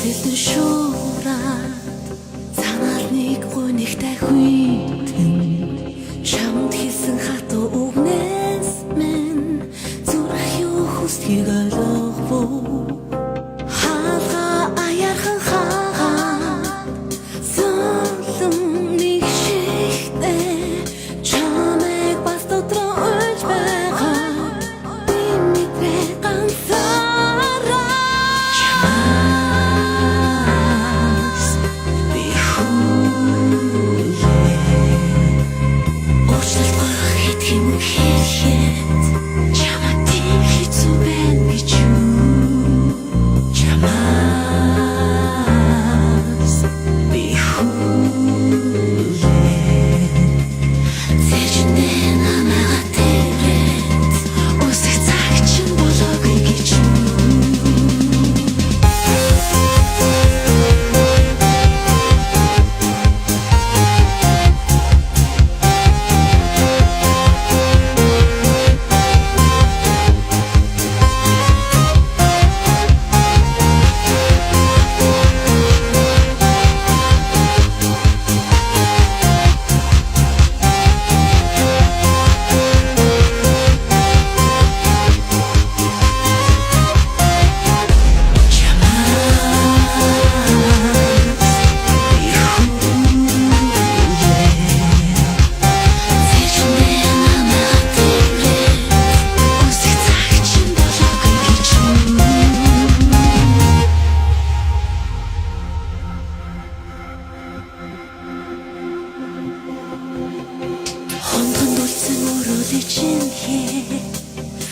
Хэлэн шуураад санаал нэг гунигтай хүйтэн чамд хэлсэн хатуу үгнээс минь зүрх юу хүсхийг ойлгохгүй хаалга аяархан хаагаад зөөлөн нэг шигтэй чамайг бас дотроо уйлж байгаа би мэдрээ ганцаараа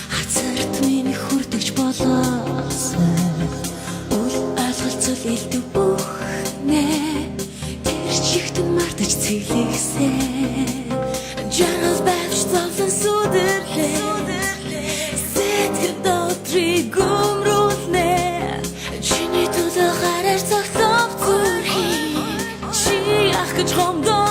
хацарт миний хүрдэгч болоосон үл ойлголцол илдэг бүхнэ тэр чихтэн мартаж цэглэхсэн жаргал байвч зовлон сүдэрлээ сэтгэл дотрыг өмрүүлнэ чиний төлөө гараар цогцов зүрхий чи ах гэж хомдон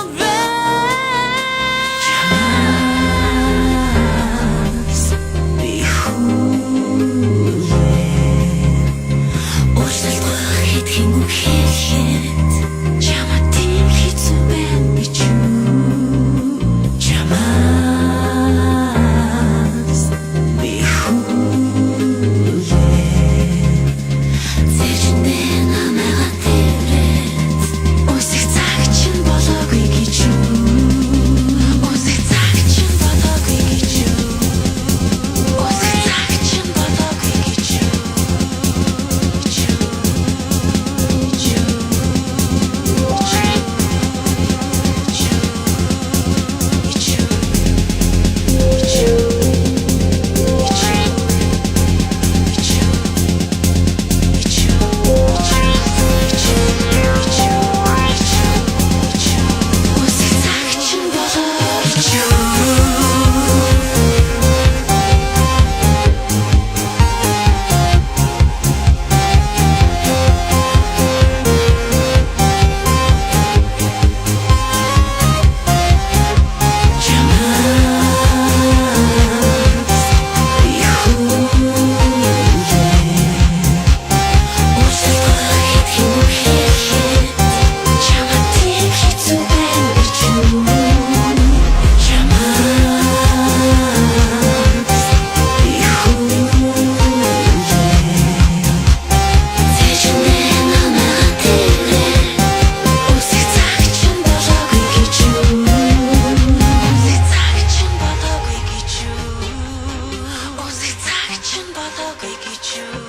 you